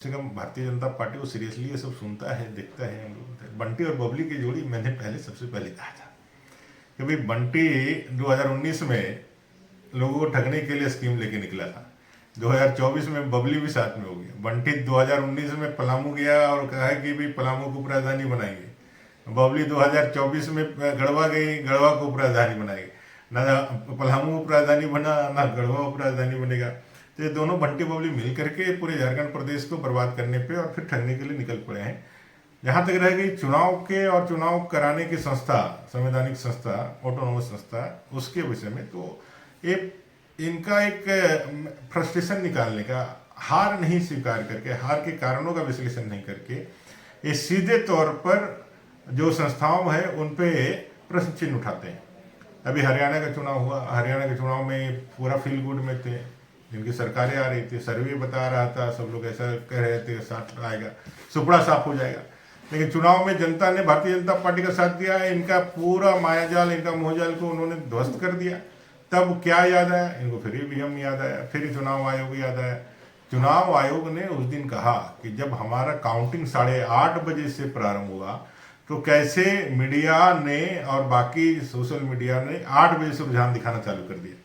से कम भारतीय जनता पार्टी को सीरियसली ये सब सुनता है, देखता है। बंटी और बबली की जोड़ी मैंने सबसे पहले कहा था कि भाई बंटी 2019 में लोगों को ठगने के लिए स्कीम लेके निकला था। 2024 में बबली भी साथ में हो गया। बंटी 2019 में पलामू गया और कहा कि भाई पलामू को उपराजधानी बनाएंगे। बबली 2024 में गढ़वा गई, गढ़वा को उपराजधानी बनाएगी। ना पलामू उपराजधानी बना, ना गढ़वा उपराजधानी बनेगा। तो ये दोनों बंटी बबली मिल करके पूरे झारखंड प्रदेश को बर्बाद करने पे और फिर ठगने के लिए निकल पड़े हैं। जहां तक रह गई चुनाव के और चुनाव कराने की संस्था, संवैधानिक संस्था, ऑटोनोमस संस्था, उसके विषय में तो ये इनका एक फ्रस्ट्रेशन निकालने का, हार नहीं स्वीकार करके, हार के कारणों का विश्लेषण नहीं करके, ये सीधे तौर पर जो संस्थाओं है उन पे प्रश्न चिन्ह उठाते हैं। अभी हरियाणा का चुनाव हुआ, हरियाणा के चुनाव में पूरा फील गुड में थे, जिनकी सरकारें आ रही थी, सर्वे बता रहा था, सब लोग ऐसा कह रहे थे साथ आएगा, सुपड़ा साफ हो जाएगा। लेकिन चुनाव में जनता ने भारतीय जनता पार्टी का साथ दिया है। इनका पूरा मायाजाल, इनका मोहजाल को उन्होंने ध्वस्त कर दिया। तब क्या याद आया इनको? फिर ईवीएम याद आया, फिर चुनाव आयोग याद आया। चुनाव आयोग ने उस दिन कहा कि जब हमारा काउंटिंग 8:30 बजे से प्रारंभ हुआ तो कैसे मीडिया ने और बाकी सोशल मीडिया ने 8 बजे से रुझान दिखाना चालू कर दिया।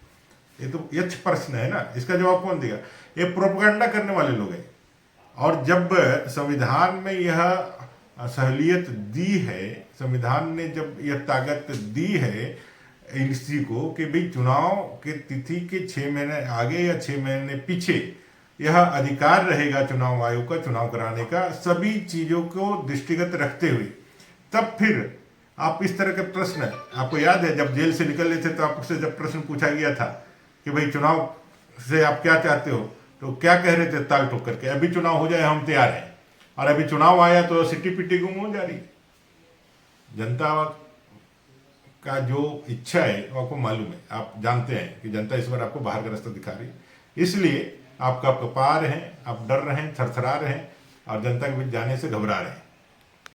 ये तो यक्ष प्रश्न है ना, इसका जवाब कौन देगा? ये प्रोपेगेंडा करने वाले लोग हैं। और जब संविधान में यह सहूलियत दी है, संविधान ने जब यह ताकत दी है किसी को कि भाई चुनाव के तिथि के 6 महीने आगे या 6 महीने पीछे यह अधिकार रहेगा चुनाव आयोग का चुनाव कराने का, सभी चीजों को दृष्टिगत रखते हुए, तब फिर आप इस तरह के प्रश्न, आपको याद है जब जेल से निकल रहे थे तो आपसे जब प्रश्न पूछा गया था कि भाई चुनाव से आप क्या चाहते हो, तो क्या कह रहे थे ताल ठोक करके? अभी चुनाव हो जाए हम तैयार हैं। और अभी चुनाव आया तो सिटी पिटी गुम हो जा रही। जनता का जो इच्छा है वो आपको मालूम है, आप जानते हैं कि जनता इस बार आपको बाहर का रास्ता दिखा रही है। इसलिए आप कपार हैं, आप डर रहे हैं, थरथरा रहे हैं और जनता के बीच जाने से घबरा रहे हैं।